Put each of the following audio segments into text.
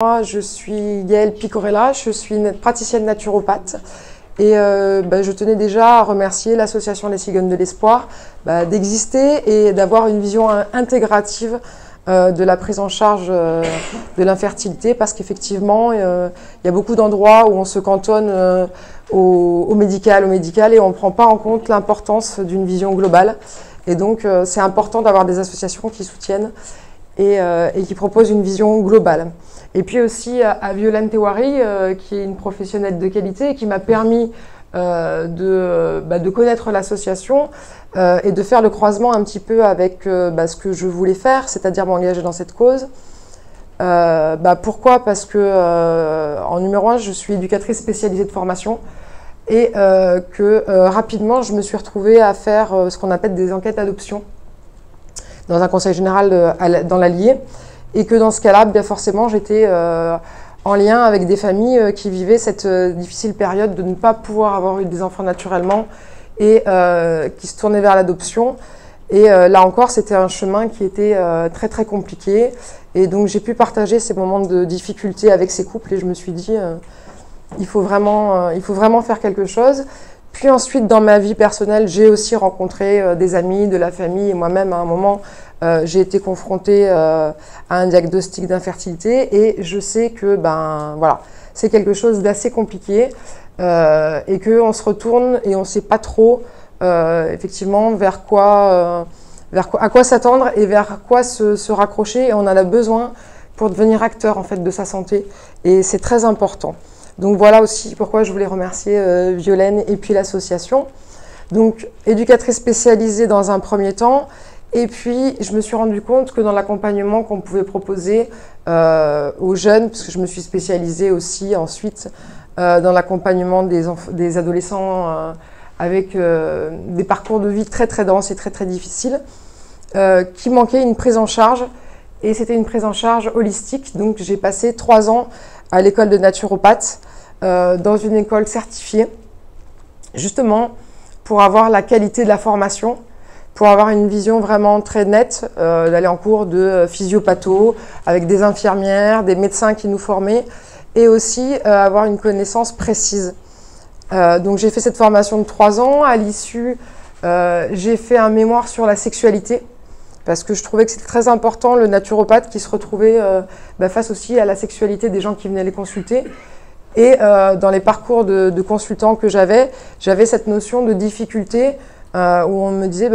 Moi, je suis Gaëlle Picorella, je suis une praticienne naturopathe et je tenais déjà à remercier l'association Les Cigognes de l'Espoir d'exister et d'avoir une vision intégrative de la prise en charge de l'infertilité, parce qu'effectivement, il y a beaucoup d'endroits où on se cantonne au médical et on ne prend pas en compte l'importance d'une vision globale. Et donc, c'est important d'avoir des associations qui soutiennent et qui proposent une vision globale. Et puis aussi à Violaine Tewari, qui est une professionnelle de qualité et qui m'a permis de connaître l'association et de faire le croisement un petit peu avec ce que je voulais faire, c'est-à-dire m'engager dans cette cause. Pourquoi? Parce que en numéro 1, je suis éducatrice spécialisée de formation et rapidement, je me suis retrouvée à faire ce qu'on appelle des enquêtes d'adoption dans un conseil général dans l'Allier. Et que dans ce cas-là, bien forcément, j'étais en lien avec des familles qui vivaient cette difficile période de ne pas pouvoir avoir eu des enfants naturellement et qui se tournaient vers l'adoption. Et là encore, c'était un chemin qui était très très compliqué. Et donc j'ai pu partager ces moments de difficulté avec ces couples et je me suis dit, il faut vraiment faire quelque chose. Puis ensuite, dans ma vie personnelle, j'ai aussi rencontré des amis, de la famille et moi-même à un moment, j'ai été confrontée à un diagnostic d'infertilité et je sais que c'est quelque chose d'assez compliqué et qu'on se retourne et on ne sait pas trop effectivement à quoi s'attendre et vers quoi se raccrocher, et on en a besoin pour devenir acteur en fait de sa santé, et c'est très important. Donc voilà aussi pourquoi je voulais remercier Violaine et puis l'association. Donc éducatrice spécialisée dans un premier temps, et puis je me suis rendu compte que dans l'accompagnement qu'on pouvait proposer aux jeunes, parce que je me suis spécialisée aussi ensuite dans l'accompagnement des adolescents avec des parcours de vie très très denses et très très difficiles, qui manquait une prise en charge, et c'était une prise en charge holistique. Donc j'ai passé 3 ans à l'école de naturopathe, dans une école certifiée, justement pour avoir la qualité de la formation, pour avoir une vision vraiment très nette, d'aller en cours de physiopatho avec des infirmières, des médecins qui nous formaient, et aussi avoir une connaissance précise. Donc j'ai fait cette formation de 3 ans. À l'issue, j'ai fait un mémoire sur la sexualité, parce que je trouvais que c'était très important, le naturopathe qui se retrouvait face aussi à la sexualité des gens qui venaient les consulter. Et dans les parcours de consultants que j'avais cette notion de difficulté où on me disait,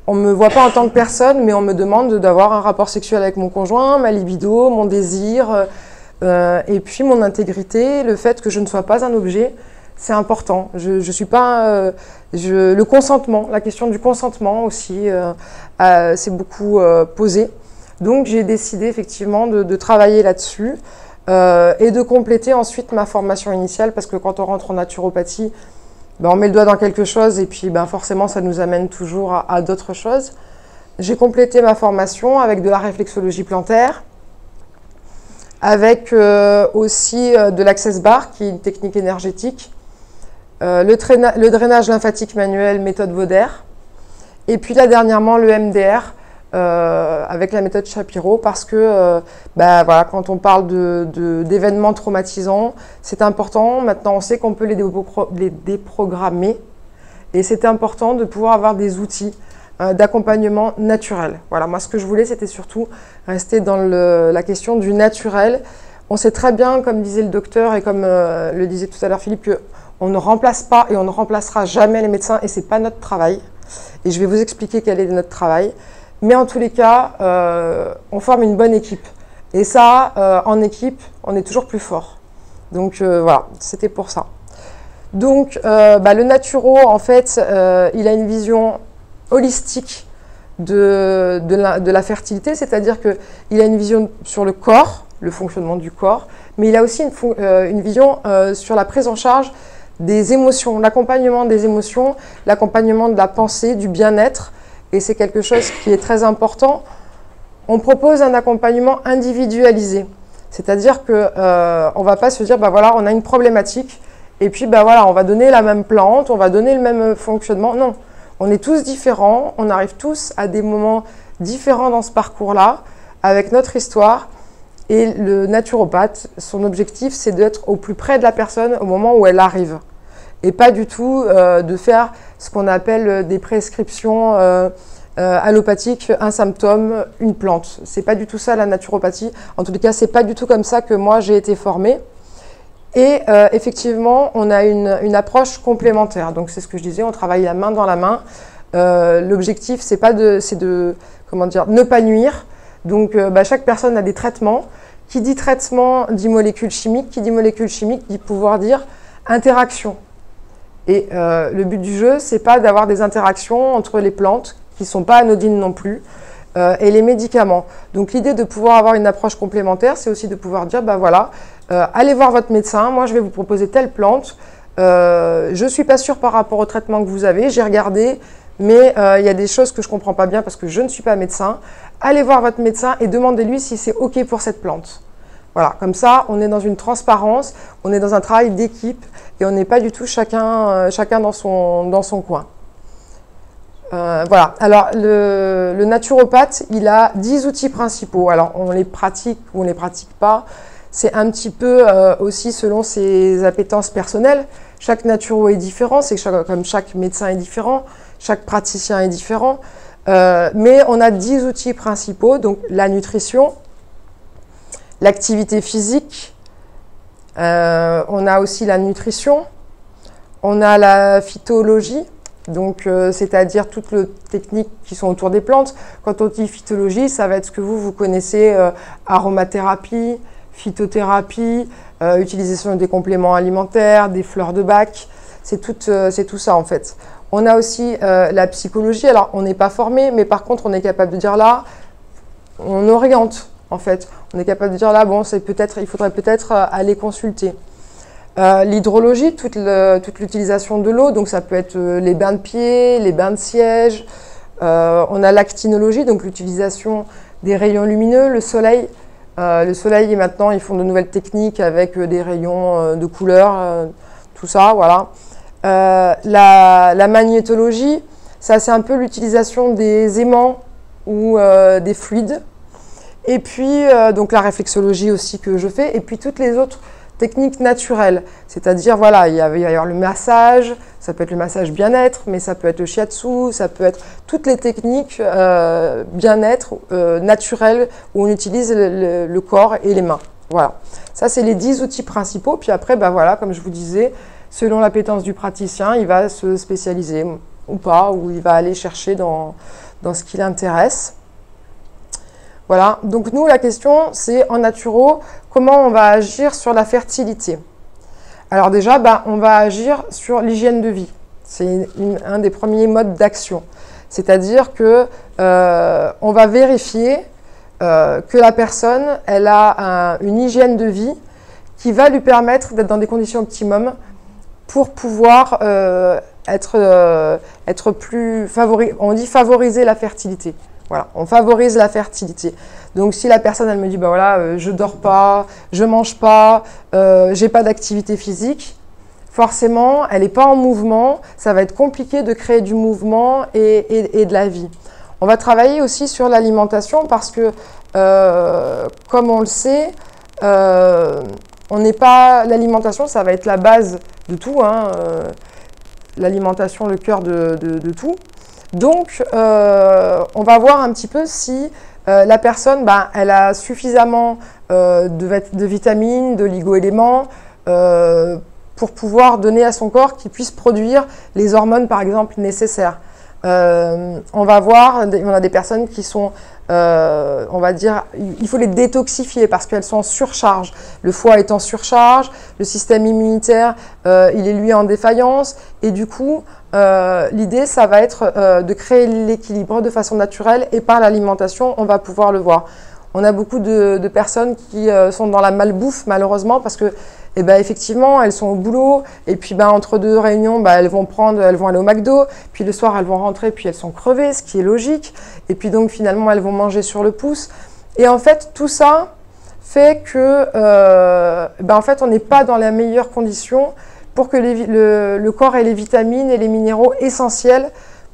on me voit pas en tant que personne, mais on me demande d'avoir un rapport sexuel avec mon conjoint, ma libido, mon désir, et puis mon intégrité, le fait que je ne sois pas un objet, c'est important. Je suis pas, le consentement, la question du consentement aussi, c'est beaucoup posé. Donc j'ai décidé effectivement de travailler là-dessus. Et de compléter ensuite ma formation initiale, parce que quand on rentre en naturopathie, on met le doigt dans quelque chose et puis forcément ça nous amène toujours à d'autres choses. J'ai complété ma formation avec de la réflexologie plantaire, avec aussi de l'access bar, qui est une technique énergétique, le drainage lymphatique manuel méthode Vauder, et puis là dernièrement le MDR, avec la méthode Shapiro, parce que quand on parle d'événements traumatisants, c'est important. Maintenant, on sait qu'on peut les déprogrammer, et c'est important de pouvoir avoir des outils d'accompagnement naturel. Voilà, moi ce que je voulais, c'était surtout rester dans la question du naturel. On sait très bien, comme disait le docteur et comme le disait tout à l'heure Philippe, qu'on ne remplace pas et on ne remplacera jamais les médecins, et c'est pas notre travail. Et je vais vous expliquer quel est notre travail. Mais en tous les cas, on forme une bonne équipe. Et ça, en équipe, on est toujours plus fort. Donc voilà, c'était pour ça. Donc le naturo, en fait, il a une vision holistique de la fertilité, c'est-à-dire qu'il a une vision sur le corps, le fonctionnement du corps, mais il a aussi une vision sur la prise en charge des émotions, l'accompagnement des émotions, l'accompagnement de la pensée, du bien-être. Et c'est quelque chose qui est très important. On propose un accompagnement individualisé. C'est-à-dire qu'on ne va pas se dire, on a une problématique, et puis on va donner la même plante, on va donner le même fonctionnement. Non, on est tous différents, on arrive tous à des moments différents dans ce parcours-là, avec notre histoire, Et le naturopathe, son objectif, c'est d'être au plus près de la personne au moment où elle arrive. Et pas du tout de faire ce qu'on appelle des prescriptions allopathiques, un symptôme, une plante. C'est pas du tout ça la naturopathie. En tout cas, c'est pas du tout comme ça que moi j'ai été formée. Et effectivement, on a une approche complémentaire. Donc c'est ce que je disais, on travaille la main dans la main. L'objectif, c'est de comment dire, ne pas nuire. Donc chaque personne a des traitements. Qui dit traitement dit molécules chimiques. Qui dit molécules chimiques dit pouvoir dire interaction. Et le but du jeu, c'est pas d'avoir des interactions entre les plantes, qui ne sont pas anodines non plus, et les médicaments. Donc l'idée de pouvoir avoir une approche complémentaire, c'est aussi de pouvoir dire, voilà, allez voir votre médecin, moi je vais vous proposer telle plante, je ne suis pas sûre par rapport au traitement que vous avez, j'ai regardé, mais il y a des choses que je ne comprends pas bien parce que je ne suis pas médecin. Allez voir votre médecin et demandez-lui si c'est OK pour cette plante. Voilà, comme ça, on est dans une transparence, on est dans un travail d'équipe et on n'est pas du tout chacun dans son coin. Voilà, alors le naturopathe, il a 10 outils principaux. Alors, on les pratique ou on ne les pratique pas. C'est un petit peu aussi selon ses appétences personnelles. Chaque naturo est différent, comme chaque médecin est différent, chaque praticien est différent. Mais on a 10 outils principaux, donc la nutrition, l'activité physique, on a aussi la nutrition, on a la phytologie, donc c'est-à-dire toutes les techniques qui sont autour des plantes. Quand on dit phytologie, ça va être ce que vous connaissez, aromathérapie, phytothérapie, utilisation des compléments alimentaires, des fleurs de bac, c'est tout ça en fait. On a aussi la psychologie, alors on n'est pas formé, mais par contre on est capable de dire là, on oriente. En fait, on est capable de dire là, bon, il faudrait peut-être aller consulter. L'hydrologie, toute l'utilisation de l'eau, donc ça peut être les bains de pieds, les bains de siège. On a l'actinologie, donc l'utilisation des rayons lumineux, le soleil. Le soleil, maintenant, ils font de nouvelles techniques avec des rayons de couleur, tout ça, voilà. La magnétologie, ça c'est un peu l'utilisation des aimants ou des fluides. Et puis, donc la réflexologie aussi que je fais, et puis toutes les autres techniques naturelles. C'est-à-dire, voilà, il va y avoir le massage, ça peut être le massage bien-être, mais ça peut être le shiatsu, ça peut être toutes les techniques bien-être naturelles où on utilise le corps et les mains. Voilà, ça c'est les 10 outils principaux. Puis après, voilà, comme je vous disais, selon l'appétence du praticien, il va se spécialiser ou pas, ou il va aller chercher dans ce qui l'intéresse. Voilà, donc nous, la question, c'est en naturo, comment on va agir sur la fertilité? Alors déjà, on va agir sur l'hygiène de vie. C'est un des premiers modes d'action. C'est-à-dire que on va vérifier que la personne, elle a une hygiène de vie qui va lui permettre d'être dans des conditions optimum pour pouvoir être plus on dit favoriser la fertilité. Voilà, on favorise la fertilité. Donc si la personne, elle me dit, voilà, je dors pas, je mange pas, j'ai pas d'activité physique, forcément, elle n'est pas en mouvement, ça va être compliqué de créer du mouvement et de la vie. On va travailler aussi sur l'alimentation parce que, comme on le sait, l'alimentation, ça va être la base de tout, hein, l'alimentation, le cœur de tout. Donc, on va voir un petit peu si la personne, elle a suffisamment de vitamines, d'oligo-éléments pour pouvoir donner à son corps qu'il puisse produire les hormones, par exemple, nécessaires. On va voir, on a des personnes qui sont, on va dire, il faut les détoxifier parce qu'elles sont en surcharge. Le foie est en surcharge, le système immunitaire, il est lui en défaillance. Et du coup, l'idée, ça va être de créer l'équilibre de façon naturelle et par l'alimentation, on va pouvoir le voir. On a beaucoup de personnes qui sont dans la malbouffe, malheureusement, parce que effectivement, elles sont au boulot, et puis entre deux réunions, elles vont aller au McDo, puis le soir, elles vont rentrer, puis elles sont crevées, ce qui est logique, et puis donc finalement, elles vont manger sur le pouce. Et en fait, tout ça fait que, en fait, on n'est pas dans la meilleure condition pour que le corps ait les vitamines et les minéraux essentiels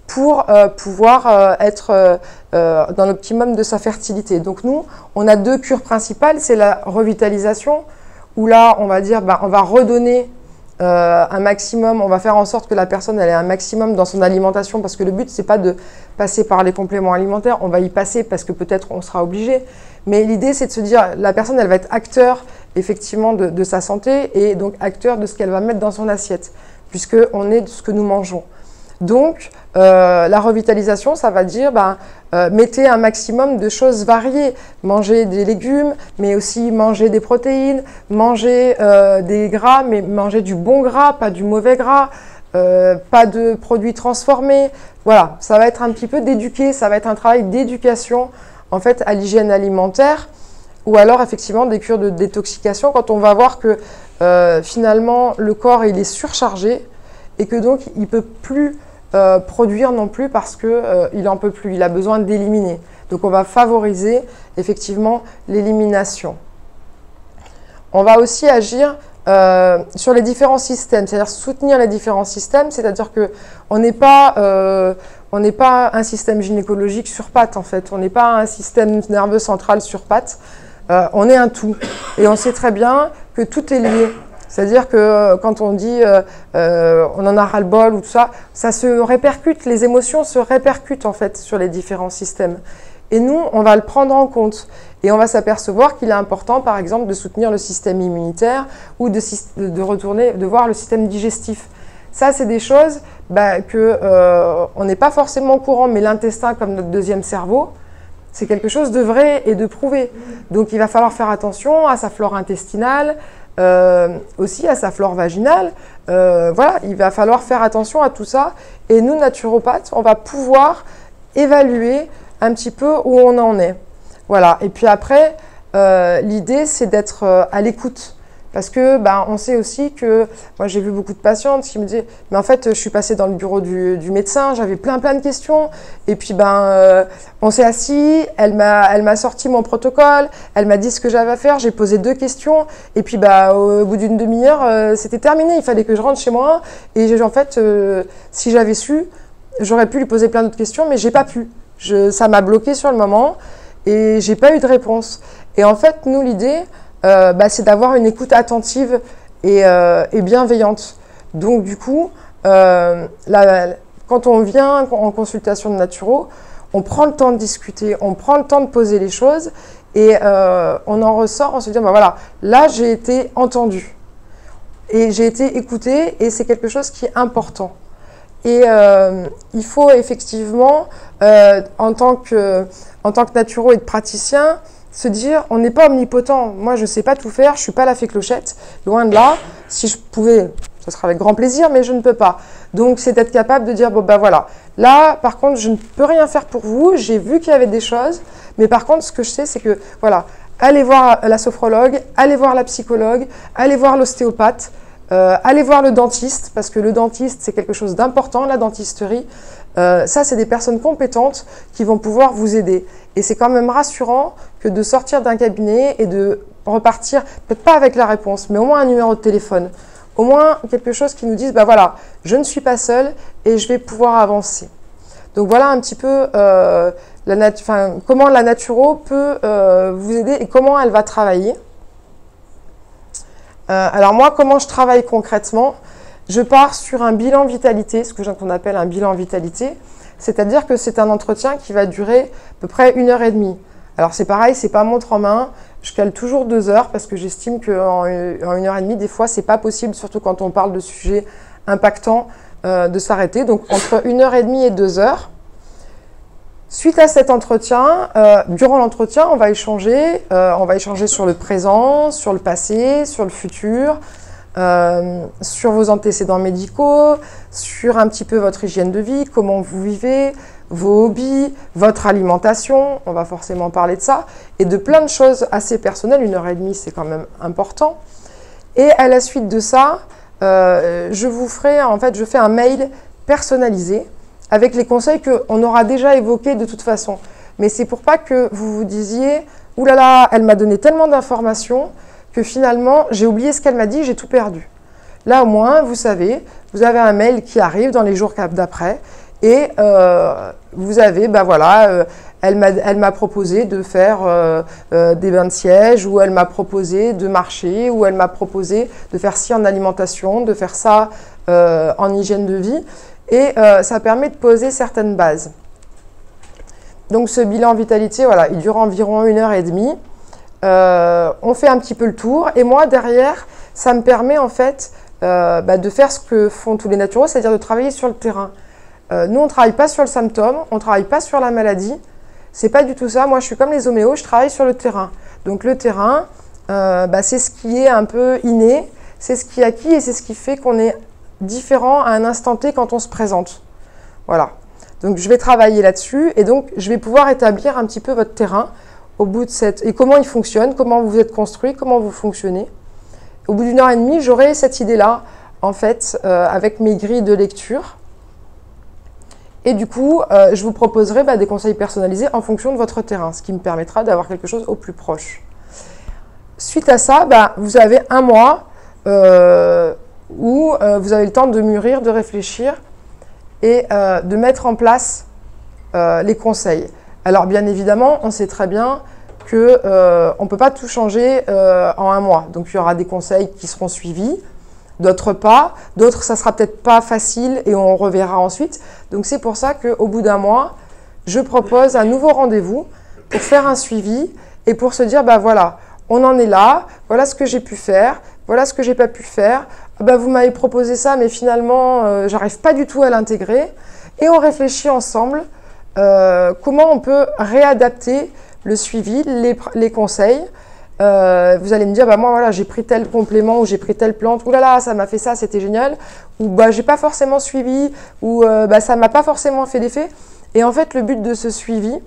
pour pouvoir être dans l'optimum de sa fertilité. Donc nous, on a 2 cures principales, c'est la revitalisation, où là, on va dire, on va redonner un maximum, on va faire en sorte que la personne elle ait un maximum dans son alimentation, parce que le but, c'est pas de passer par les compléments alimentaires, on va y passer parce que peut-être on sera obligé, mais l'idée, c'est de se dire, la personne, elle va être acteur, effectivement, de sa santé, et donc acteur de ce qu'elle va mettre dans son assiette, puisqu'on est de ce que nous mangeons. Donc, la revitalisation, ça va dire, mettez un maximum de choses variées. Mangez des légumes, mais aussi manger des protéines, manger des gras, mais manger du bon gras, pas du mauvais gras, pas de produits transformés. Voilà, ça va être un petit peu d'éduquer, ça va être un travail d'éducation, en fait, à l'hygiène alimentaire, ou alors, effectivement, des cures de détoxication, quand on va voir que, finalement, le corps, il est surchargé, et que donc, il ne peut plus produire non plus parce qu'il n'en peut plus, il a besoin d'éliminer. Donc on va favoriser effectivement l'élimination. On va aussi agir sur les différents systèmes, c'est-à-dire soutenir les différents systèmes, c'est-à-dire qu'on n'est pas un système gynécologique sur pattes en fait, on n'est pas un système nerveux central sur pattes, on est un tout. Et on sait très bien que tout est lié. C'est-à-dire que quand on dit on en a ras-le-bol ou tout ça, ça se répercute, les émotions se répercutent en fait sur les différents systèmes. Et nous, on va le prendre en compte et on va s'apercevoir qu'il est important, par exemple, de soutenir le système immunitaire ou de voir le système digestif. Ça, c'est des choses on n'est pas forcément au courant, mais l'intestin, comme notre deuxième cerveau, c'est quelque chose de vrai et de prouvé. Donc, il va falloir faire attention à sa flore intestinale, aussi à sa flore vaginale. Voilà, il va falloir faire attention à tout ça. Et nous, naturopathes, on va pouvoir évaluer un petit peu où on en est. Voilà. Et puis après, l'idée, c'est d'être à l'écoute. Parce que on sait aussi que, moi j'ai vu beaucoup de patientes qui me disaient, mais en fait je suis passée dans le bureau du médecin, j'avais plein de questions, et puis on s'est assis, elle m'a sorti mon protocole, elle m'a dit ce que j'avais à faire, j'ai posé 2 questions, et puis au bout d'une demi-heure, c'était terminé, il fallait que je rentre chez moi, et en fait, si j'avais su, j'aurais pu lui poser plein d'autres questions, mais j'ai pas pu. Ça m'a bloqué sur le moment, et j'ai pas eu de réponse. Et en fait, nous, l'idée, c'est d'avoir une écoute attentive et bienveillante. Donc du coup, quand on vient en consultation de naturo, on prend le temps de discuter, on prend le temps de poser les choses et on en ressort en se disant, voilà, là j'ai été entendue et j'ai été écoutée et c'est quelque chose qui est important. Et il faut effectivement, en tant que naturo et de praticien, se dire, on n'est pas omnipotent. Moi, je ne sais pas tout faire, je ne suis pas la fée clochette. Loin de là, si je pouvais, ce serait avec grand plaisir, mais je ne peux pas. Donc, c'est d'être capable de dire, voilà, là, par contre, je ne peux rien faire pour vous. J'ai vu qu'il y avait des choses, mais par contre, ce que je sais, c'est que, voilà, allez voir la sophrologue, allez voir la psychologue, allez voir l'ostéopathe, allez voir le dentiste, parce que le dentiste, c'est quelque chose d'important, la dentisterie. Ça, c'est des personnes compétentes qui vont pouvoir vous aider. Et c'est quand même rassurant que de sortir d'un cabinet et de repartir, peut-être pas avec la réponse, mais au moins un numéro de téléphone. Au moins quelque chose qui nous dise, voilà, je ne suis pas seule et je vais pouvoir avancer. Donc voilà un petit peu comment la naturo peut vous aider et comment elle va travailler. Alors moi, comment je travaille concrètement ? Je pars sur un bilan vitalité, ce qu'on appelle un bilan vitalité, c'est-à-dire que c'est un entretien qui va durer à peu près 1h30. Alors c'est pareil, c'est pas montre en main, je cale toujours 2 heures parce que j'estime qu'en 1h30, des fois, c'est pas possible, surtout quand on parle de sujets impactants, de s'arrêter. Donc entre 1h30 et 2 heures. Suite à cet entretien, durant l'entretien, on va échanger sur le présent, sur le passé, sur le futur, sur vos antécédents médicaux, sur un petit peu votre hygiène de vie, comment vous vivez, vos hobbies, votre alimentation, on va forcément parler de ça, et de plein de choses assez personnelles, 1h30 c'est quand même important. Et à la suite de ça, je fais un mail personnalisé avec les conseils qu'on aura déjà évoqués de toute façon. Mais c'est pour pas que vous vous disiez « Ouh là là, elle m'a donné tellement d'informations » que finalement, j'ai oublié ce qu'elle m'a dit, j'ai tout perdu. Là, au moins, vous savez, vous avez un mail qui arrive dans les jours d'après, Et vous avez, bah voilà, elle m'a proposé de faire des bains de siège, ou elle m'a proposé de marcher, ou elle m'a proposé de faire ci en alimentation, de faire ça en hygiène de vie. Et ça permet de poser certaines bases. Donc ce bilan vitalité, voilà, il dure environ 1h30. On fait un petit peu le tour. Et moi, derrière, ça me permet en fait de faire ce que font tous les naturaux, c'est-à-dire de travailler sur le terrain. Nous, on ne travaille pas sur le symptôme, on ne travaille pas sur la maladie. C'est pas du tout ça. Moi, je suis comme les homéos, je travaille sur le terrain. Donc le terrain, c'est ce qui est un peu inné, c'est ce qui est acquis et c'est ce qui fait qu'on est différent à un instant T quand on se présente. Voilà. Donc je vais travailler là-dessus et donc je vais pouvoir établir un petit peu votre terrain au bout de cette... Et comment il fonctionne, comment vous êtes construit, comment vous fonctionnez. Au bout d'une heure et demie, j'aurai cette idée-là, en fait, avec mes grilles de lecture. Et du coup, je vous proposerai des conseils personnalisés en fonction de votre terrain, ce qui me permettra d'avoir quelque chose au plus proche. Suite à ça, vous avez un mois où vous avez le temps de mûrir, de réfléchir et de mettre en place les conseils. Alors bien évidemment, on sait très bien qu'on ne peut pas tout changer en un mois. Donc il y aura des conseils qui seront suivis, d'autres pas, d'autres ça sera peut-être pas facile et on reverra ensuite. Donc c'est pour ça qu'au bout d'un mois, je propose un nouveau rendez-vous pour faire un suivi et pour se dire, voilà, on en est là, voilà ce que j'ai pu faire, voilà ce que j'ai pas pu faire. Vous m'avez proposé ça, mais finalement, j'arrive pas du tout à l'intégrer. Et on réfléchit ensemble comment on peut réadapter le suivi, les conseils. Vous allez me dire, moi, voilà, j'ai pris tel complément ou j'ai pris telle plante. Ouh là là, ça m'a fait ça, c'était génial. Ou j'ai pas forcément suivi. Ou ça m'a pas forcément fait d'effet. Et en fait, le but de ce suivi,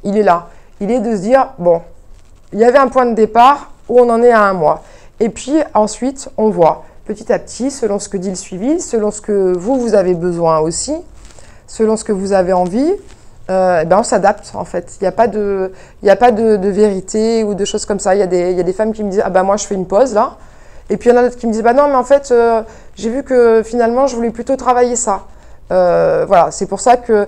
il est là. Il est de se dire, bon, il y avait un point de départ où on en est à un mois. Et puis ensuite, on voit petit à petit, selon ce que dit le suivi, selon ce que vous avez besoin aussi, selon ce que vous avez envie, on s'adapte en fait. Il n'y a pas de vérité ou de choses comme ça. Il y a des femmes qui me disent, moi je fais une pause là. Et puis il y en a d'autres qui me disent, non mais en fait, j'ai vu que finalement je voulais plutôt travailler ça. Voilà, c'est pour ça que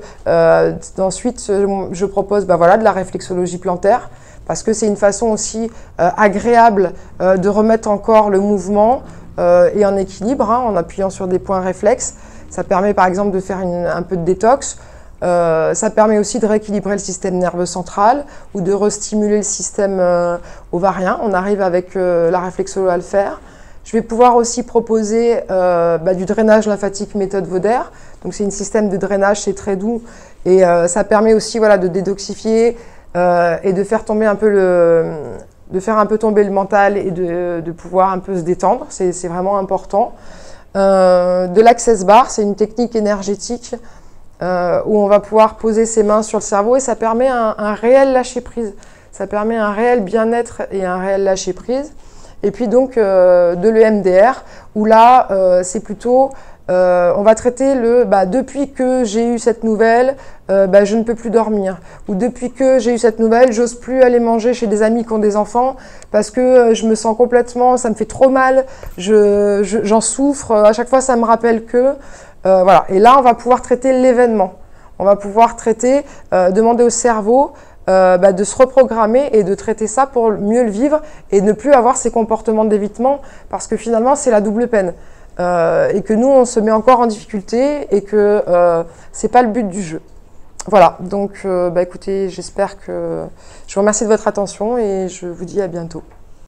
ensuite je propose de la réflexologie plantaire. Parce que c'est une façon aussi agréable de remettre encore le mouvement et en équilibre, en appuyant sur des points réflexes. Ça permet par exemple de faire un peu de détox. Ça permet aussi de rééquilibrer le système nerveux central ou de restimuler le système ovarien. On arrive avec la réflexologie à le faire. Je vais pouvoir aussi proposer du drainage lymphatique méthode Vauder. Donc c'est un système de drainage, c'est très doux. Et ça permet aussi de détoxifier et de faire tomber un peu tomber le mental et de pouvoir un peu se détendre, c'est vraiment important. De l'Access Bar, c'est une technique énergétique où on va pouvoir poser ses mains sur le cerveau et ça permet un réel lâcher-prise. Ça permet un réel bien-être et un réel lâcher-prise. Et puis donc de l'EMDR, où là, c'est plutôt... on va traiter depuis que j'ai eu cette nouvelle, je ne peux plus dormir. Ou depuis que j'ai eu cette nouvelle, j'ose plus aller manger chez des amis qui ont des enfants parce que je me sens complètement, ça me fait trop mal, j'en souffre, à chaque fois ça me rappelle que... voilà. Et là, on va pouvoir traiter l'événement. On va pouvoir traiter, demander au cerveau de se reprogrammer et de traiter ça pour mieux le vivre et ne plus avoir ces comportements d'évitement parce que finalement, c'est la double peine. Et que nous, on se met encore en difficulté et que c'est pas le but du jeu. Voilà, donc écoutez, j'espère que... Je vous remercie de votre attention et je vous dis à bientôt.